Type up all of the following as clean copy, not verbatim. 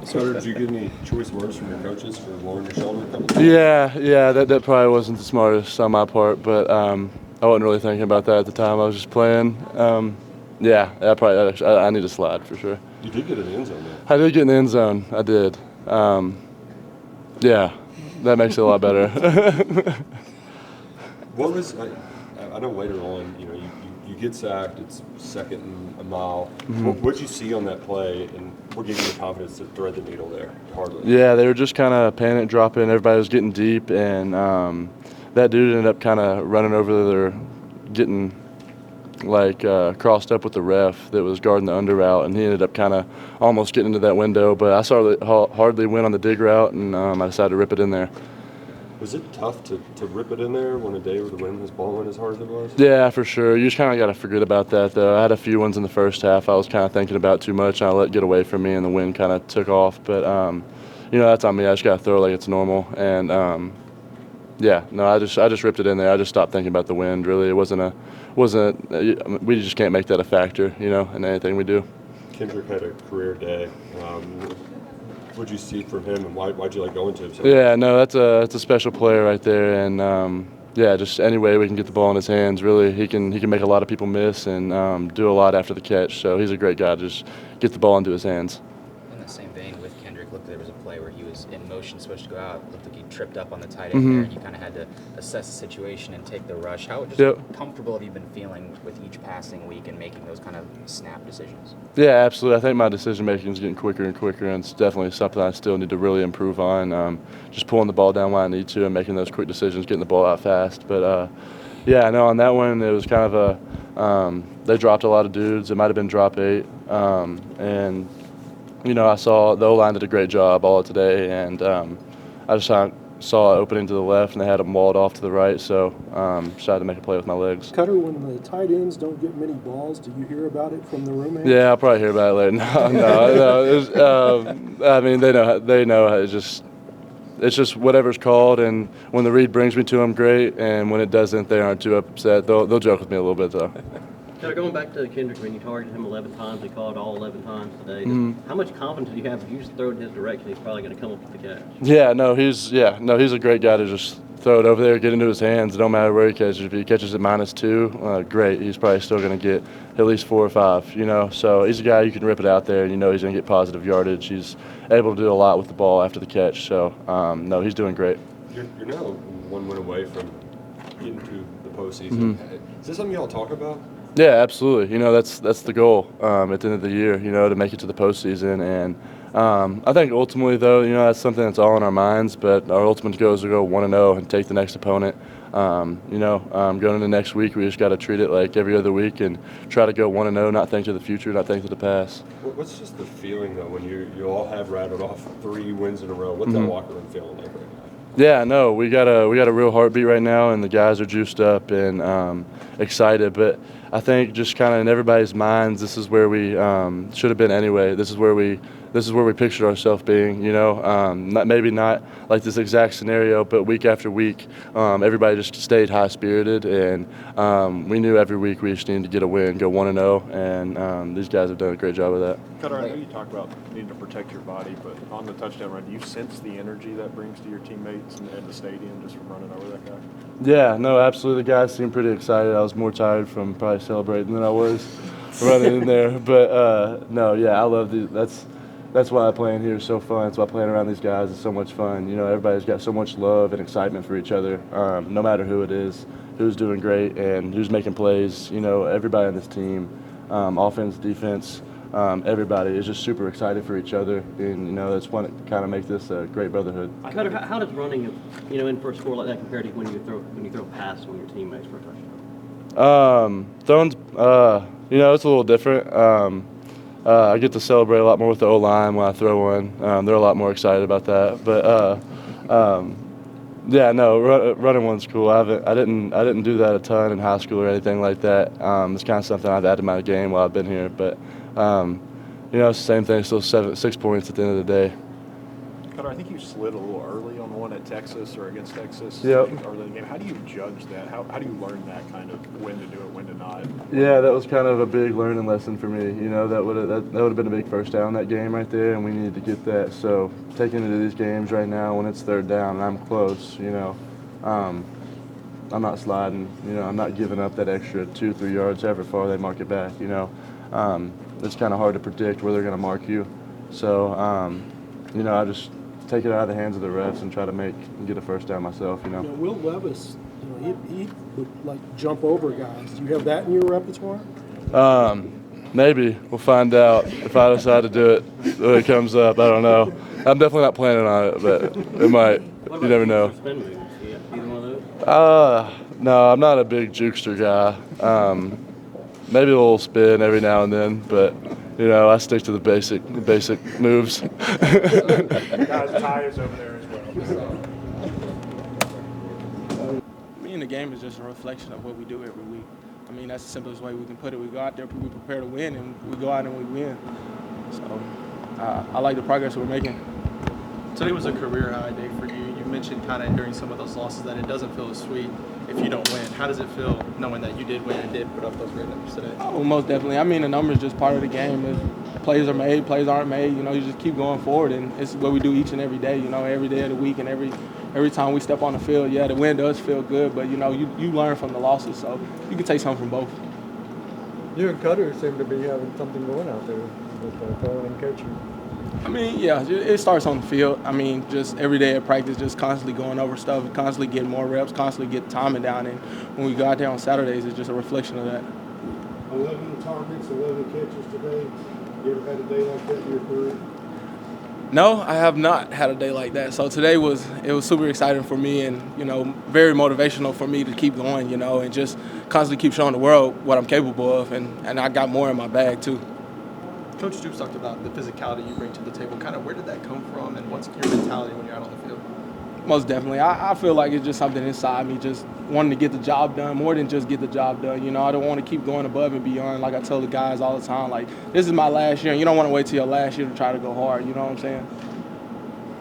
So did you get any choice words from your coaches for lowering your shoulder a couple times? Yeah, that probably wasn't the smartest on my part, but I wasn't really thinking about that at the time. I was just playing. I need to slide for sure. You did get in the end zone, though. I did get in the end zone. I did. Yeah, that makes it a lot better. What was I know later on, you get sacked. It's second and a mile. Mm-hmm. What did you see on that play, and what gave you the confidence to thread the needle there? Hardly. Yeah, they were just kind of panic dropping. Everybody was getting deep, and that dude ended up kind of running over there, getting crossed up with the ref that was guarding the under route, and he ended up kind of almost getting into that window. But I saw it hardly went on the dig route, and I decided to rip it in there. Was it tough to rip it in there when a day where the wind was blowing as hard as it was? Yeah, for sure. You just kind of got to forget about that, though. I had a few ones in the first half I was kind of thinking about too much, and I let it get away from me, and the wind kind of took off. But, that's on me. I just got to throw it like it's normal. And, I just ripped it in there. I just stopped thinking about the wind, really. We just can't make that a factor, in anything we do. Kendrick had a career day. What did you see from him, and why'd you like going to him? Yeah, no, that's a special player right there, and just any way we can get the ball in his hands. Really, he can make a lot of people miss and do a lot after the catch. So he's a great guy to just get the ball into his hands. In the same vein with Kendrick, there was a play where he was in motion, supposed to go out. Looked like he tripped up on the tight end there, and you kind of had to assess the situation and take the rush. How comfortable have you been feeling with each passing week and making those kind of snap decisions? Yeah, absolutely. I think my decision making is getting quicker and quicker, and it's definitely something I still need to really improve on. Just pulling the ball down when I need to and making those quick decisions, getting the ball out fast. But on that one it was kind of they dropped a lot of dudes. It might have been drop 8, and I saw the O-line did a great job all today, and I just saw an opening to the left, and they had them walled off to the right, so decided to make a play with my legs. Cutter, when the tight ends don't get many balls, do you hear about it from the roommates? Yeah, I'll probably hear about it later. No. They know. It's just whatever's called, and when the read brings me to them, great, and when it doesn't, they aren't too upset. They'll joke with me a little bit, though. Kind of going back to Kendrick, when you targeted him 11 times, he called all 11 times today. How much confidence do you have if you just throw it in his direction, he's probably going to come up with the catch? He's a great guy to just throw it over there, get into his hands. It don't matter where he catches. If he catches it -2, great. He's probably still going to get at least 4 or 5. So he's a guy you can rip it out there, and he's going to get positive yardage. He's able to do a lot with the ball after the catch. So he's doing great. You're now one win away from getting to the postseason. Is this something y'all talk about? Yeah, absolutely. That's the goal at the end of the year, to make it to the postseason. And I think ultimately, though, that's something that's all in our minds. But our ultimate goal is to go 1-0 and take the next opponent. Going into next week, we just got to treat it like every other week and try to go 1-0, not think to the future, not think to the past. What's just the feeling, though, when you all have rattled off 3 wins in a row? What's that locker room feeling like right now? Yeah, no, we got a real heartbeat right now, and the guys are juiced up and excited. But I think just kind of in everybody's minds, this is where we should have been anyway. This is where we pictured ourselves being. Maybe not like this exact scenario, but week after week, everybody just stayed high spirited, and we knew every week we just needed to get a win, go 1-0, and these guys have done a great job of that. Cutter, I know you talk about needing to protect your body, but on the touchdown run, do you sense the energy that brings to your teammates and the stadium just from running over that guy? Yeah, no, absolutely. The guys seemed pretty excited. I was more tired from probably celebrating than I was running in there. But, I love that's why playing here is so fun. That's why playing around these guys is so much fun. Everybody's got so much love and excitement for each other, no matter who it is, who's doing great and who's making plays. Everybody on this team, offense, defense, everybody is just super excited for each other, and that's what kind of makes this a great brotherhood. Cutter, how does running, in for a score like that compare to when you throw a pass on your teammates for a touchdown? Throwing's, it's a little different. I get to celebrate a lot more with the O-line when I throw one. They're a lot more excited about that. But running one's cool. I didn't do that a ton in high school or anything like that. It's kind of something I've added to my game while I've been here. But it's the same thing. Still 6 points at the end of the day. Cutter, I think you slid a little early on the one at Texas or against Texas. Yep. Early in the game. How do you judge that? How do you learn that kind of when to do it, when to not? Yeah, that was kind of a big learning lesson for me. You know, that would have been a big first down that game right there, and we needed to get that. So taking into these games right now when it's third down and I'm close, you know, I'm not sliding. You know, I'm not giving up that extra 2-3 yards however far they mark it back. You know, it's kind of hard to predict where they're going to mark you. So, you know, I just take it out of the hands of the refs and try to get a first down myself. You know. Will Levis, he would like jump over guys. Do you have that in your repertoire? Maybe we'll find out if I decide to do it when it comes up. I don't know. I'm definitely not planning on it, but it might. You never know. Spin moves? Yeah, either one of those? No, I'm not a big jukester guy. Maybe a little spin every now and then, but you know, I stick to the basic moves. Guys, Ty is over there as well. Me and the game is just a reflection of what we do every week. I mean, that's the simplest way we can put it. We go out there, we prepare to win, and we go out and we win. So I like the progress we're making. Today was a career high day for you. You mentioned kind of during some of those losses that it doesn't feel as sweet if you don't win. How does it feel knowing that you did win and did put up those great numbers today? Oh, most definitely. I mean, the numbers just part of the game. Plays are made, plays aren't made. You know, you just keep going forward, and it's what we do each and every day. You know, every day of the week and every time we step on the field. Yeah, the win does feel good, but you know, you learn from the losses, so you can take something from both. You and Cutter seem to be having something going out there with throwing and coaching. I mean, yeah, it starts on the field. I mean, just every day at practice, just constantly going over stuff, constantly getting more reps, constantly getting timing down. And when we go out there on Saturdays, it's just a reflection of that. 11 targets, 11 catches today. You ever had a day like that in your career? No, I have not had a day like that. So today was super exciting for me, and you know, very motivational for me to keep going, you know, and just constantly keep showing the world what I'm capable of, and I got more in my bag too. Coach Stoops talked about the physicality you bring to the table. Kind of where did that come from, and what's your mentality when you're out on the field? Most definitely. I feel like it's just something inside me, just wanting to get the job done, more than just get the job done. You know, I don't want to keep going above and beyond. Like I tell the guys all the time, like, this is my last year, and you don't want to wait till your last year to try to go hard. You know what I'm saying?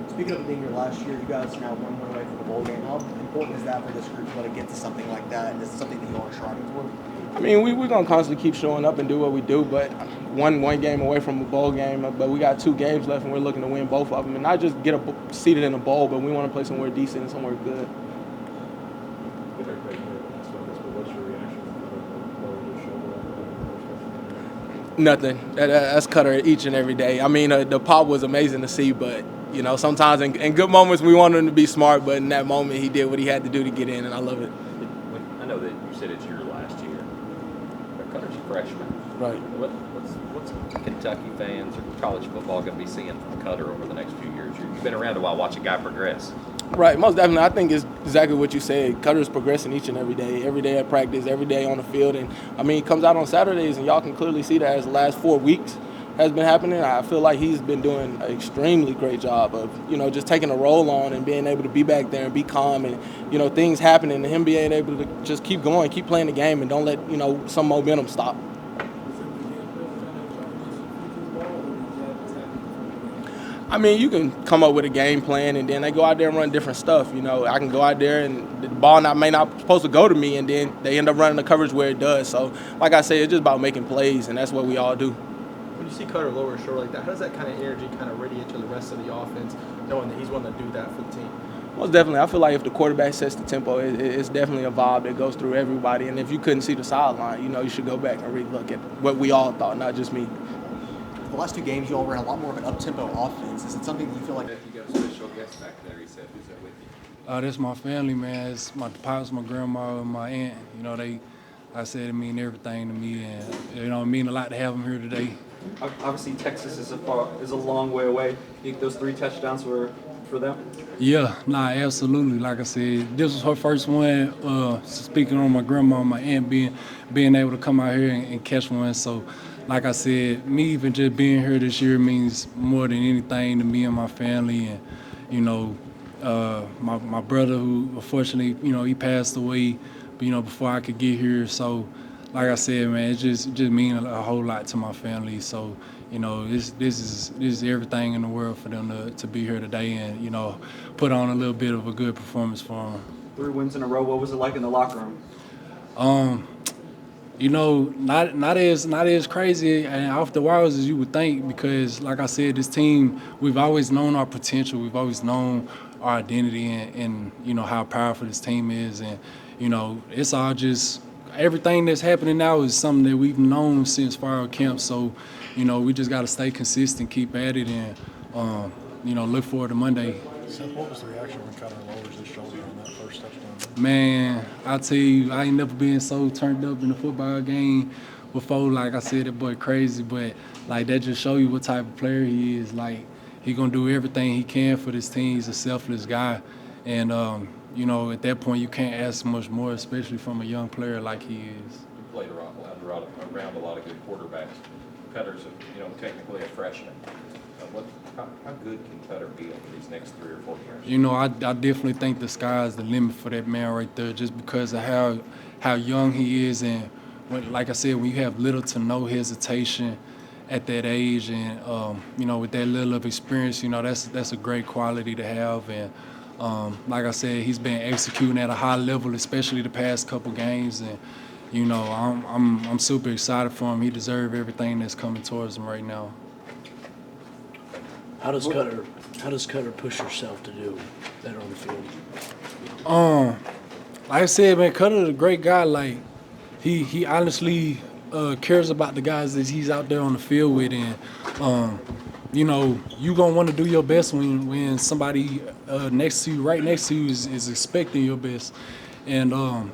Speaking of it being your last year, you guys are now 1 win away from the bowl game. How important is that for this group to be able to get to something like that, and is it something that you are striving for? I mean, we're going to constantly keep showing up and do what we do, but one game away from a bowl game, but we got 2 games left, and we're looking to win both of them. And not just get seated in a bowl, but we want to play somewhere decent and somewhere good. Nothing. That's Cutter each and every day. I mean, the pop was amazing to see, but, you know, sometimes in good moments we want him to be smart, but in that moment he did what he had to do to get in, and I love it. I know that you said it's your last year, but Cutter's a freshman. Right. What's Kentucky fans or college football going to be seeing from Cutter over the next few years? You've been around a while. Watch a guy progress. Right, most definitely. I think it's exactly what you said. Cutter's progressing each and every day at practice, every day on the field. And, I mean, he comes out on Saturdays, and y'all can clearly see that as the last 4 weeks has been happening. I feel like he's been doing an extremely great job of, you know, just taking a role on and being able to be back there and be calm and, you know, things happening and him being able to just keep going, keep playing the game and don't let, you know, some momentum stop. I mean, you can come up with a game plan, and then they go out there and run different stuff. You know, I can go out there, and the ball may not supposed to go to me, and then they end up running the coverage where it does. So, like I said, it's just about making plays, and that's what we all do. When you see Cutter lower his shoulder like that, how does that kind of energy kind of radiate to the rest of the offense, knowing that he's willing to do that for the team? Most definitely. I feel like if the quarterback sets the tempo, it's definitely a vibe that goes through everybody. And if you couldn't see the sideline, you know, you should go back and relook at what we all thought, not just me. The last 2 games, you all ran a lot more of an up-tempo offense. Is it something that you feel like... You got a special guest back there, he said. Who's that with you? That's my family, man. It's my pops, my grandma, and my aunt. You know, I said it mean everything to me, and you know, it mean a lot to have them here today. Obviously, Texas is a long way away. You think those 3 touchdowns were for them? Yeah, absolutely. Like I said, this was her first one. Speaking on my grandma and my aunt being able to come out here and catch one. So, like I said, me even just being here this year means more than anything to me and my family. And you know, my brother, who unfortunately, you know, he passed away, you know, before I could get here. So, like I said, man, it just means a whole lot to my family. So, you know, this is everything in the world for them to be here today and, you know, put on a little bit of a good performance for them. 3 wins in a row. What was it like in the locker room? You know, not as crazy and off the wires as you would think, because like I said, this team, we've always known our potential. We've always known our identity and you know, how powerful this team is. And, you know, it's all just everything that's happening now is something that we've known since fall camp. So, you know, we just got to stay consistent, keep at it, and, you know, look forward to Monday. Seth, what was the reaction when Cutter lowers his shoulder on that first touchdown? Man, I tell you, I ain't never been so turned up in a football game before. Like I said, that boy crazy, but like that just show you what type of player he is. Like, he gonna do everything he can for this team. He's a selfless guy, and you know, at that point you can't ask much more, especially from a young player like he is. You played around a lot of good quarterbacks. Cutter's, you know, technically a freshman. How good can Cutter be over these next 3 or 4 years? You know, I definitely think the sky's the limit for that man right there, just because of how young he is, and like I said, when you have little to no hesitation at that age, and you know, with that little of experience, you know, that's a great quality to have. And like I said, he's been executing at a high level, especially the past couple games, and you know, I'm super excited for him. He deserves everything that's coming towards him right now. How does Cutter push herself to do better on the field? Like I said, man, Cutter's a great guy. Like, he honestly cares about the guys that he's out there on the field with, and you know, you gonna want to do your best when somebody right next to you is expecting your best. And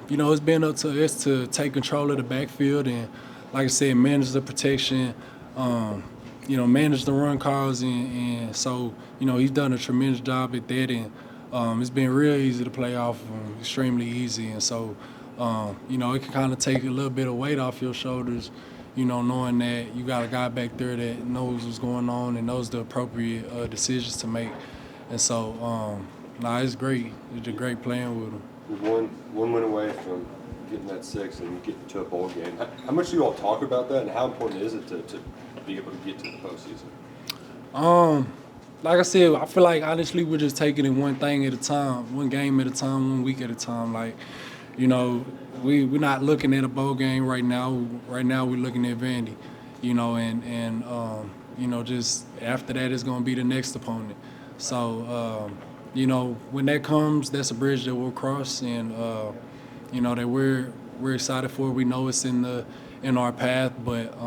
you know, it's been up to us to take control of the backfield and, like I said, manage the protection. You know, manage the run calls, and so, you know, he's done a tremendous job at that, and it's been real easy to play off of him, extremely easy. And so, you know, it can kind of take a little bit of weight off your shoulders, you know, knowing that you got a guy back there that knows what's going on and knows the appropriate decisions to make. And so, it's great. It's just great playing with him. One win away from getting that 6 and getting to a bowl game. How much do you all talk about that, and how important is it to be able to get to the postseason? Like I said, I feel like honestly we're just taking it one thing at a time, one game at a time, 1 week at a time. Like, you know, we're not looking at a bowl game right now. Right now we're looking at Vandy, you know, and you know, just after that it's gonna be the next opponent. So you know, when that comes, that's a bridge that we'll cross, and you know, that we're excited for. We know it's in our path, but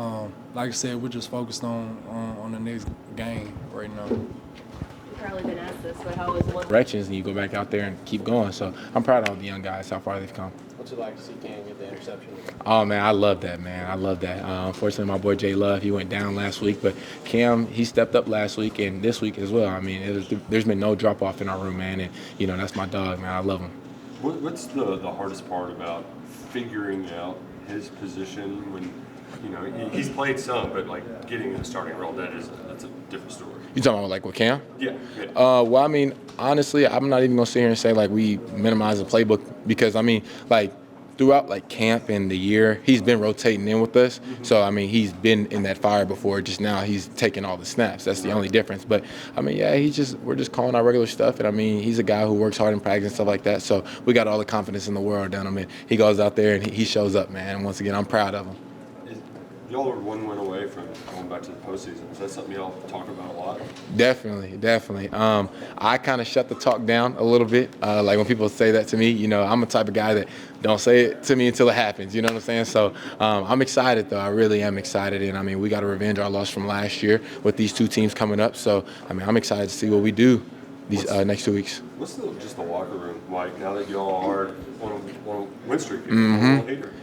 like I said, we're just focused on the next game right now. You've probably been asked this, but how is one directions and you go back out there and keep going. So I'm proud of all the young guys, how far they've come. What's it like to see Cam get the interception? Oh, man, I love that, man. I love that. Unfortunately, my boy Jay Love, he went down last week, but Cam, he stepped up last week and this week as well. I mean, there's been no drop-off in our room, man, and, you know, that's my dog, man. I love him. What's the hardest part about figuring out his position when, you know, he's played some, but like getting in the starting role, that's a different story. You talking about like with Cam? Yeah. Well, I mean, honestly, I'm not even gonna sit here and say like we minimize the playbook, because I mean, like throughout like camp and the year, he's been rotating in with us. Mm-hmm. So I mean, he's been in that fire before. Just now, he's taking all the snaps. That's the only difference. But I mean, yeah, we're just calling our regular stuff. And I mean, he's a guy who works hard in practice and stuff like that. So we got all the confidence in the world down him. And he goes out there and he shows up, man. And once again, I'm proud of him. Y'all are 1 win away from going back to the postseason. Is that something y'all talk about a lot? Definitely. I kind of shut the talk down a little bit. Like when people say that to me, you know, I'm the type of guy that don't say it to me until it happens. You know what I'm saying? So I'm excited, though. I really am excited. And, I mean, we got to revenge our loss from last year with these 2 teams coming up. So, I mean, I'm excited to see what we do these next 2 weeks. What's just the locker room like now that y'all are on a win streak?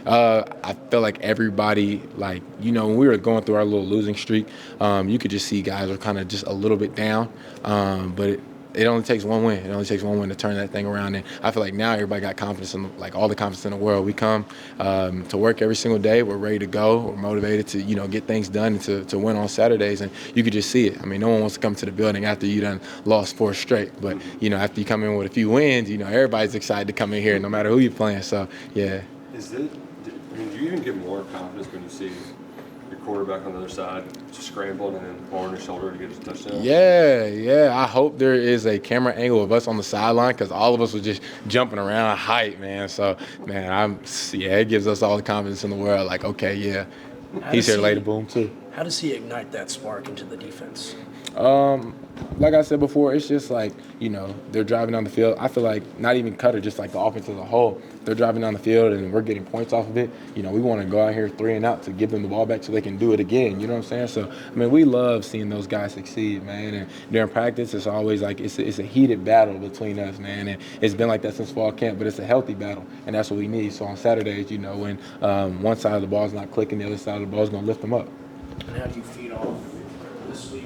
I feel like everybody, like, you know, when we were going through our little losing streak, you could just see guys were kind of just a little bit down. But it only takes one win. It only takes one win to turn that thing around. And I feel like now everybody got confidence, like all the confidence in the world. We come to work every single day. We're ready to go. We're motivated to, you know, get things done and to win on Saturdays. And you could just see it. I mean, no one wants to come to the building after you done lost 4 straight. But, you know, after you come in with a few wins, you know, everybody's excited to come in here no matter who you're playing. So, yeah. I mean, do you even get more confidence when you see your quarterback on the other side just scrambling and then pouring his shoulder to get his touchdown? Yeah. I hope there is a camera angle of us on the sideline because all of us were just jumping around hype, man. So, man, it gives us all the confidence in the world. Like, okay, yeah, he's here later, boom, too. How does he ignite that spark into the defense? Like I said before, it's just like, they're driving down the field. I feel like not even Cutter, just like the offense as a whole, they're driving down the field and we're getting points off of it. We want to go out here 3 and out to give them the ball back so they can do it again. You know what I'm saying? So, I mean, we love seeing those guys succeed, man. And during practice, it's always like it's a heated battle between us, man. And it's been like that since fall camp, but it's a healthy battle, and that's what we need. So on Saturdays, when one side of the ball is not clicking, the other side of the ball is going to lift them up. And how do you feed off this week?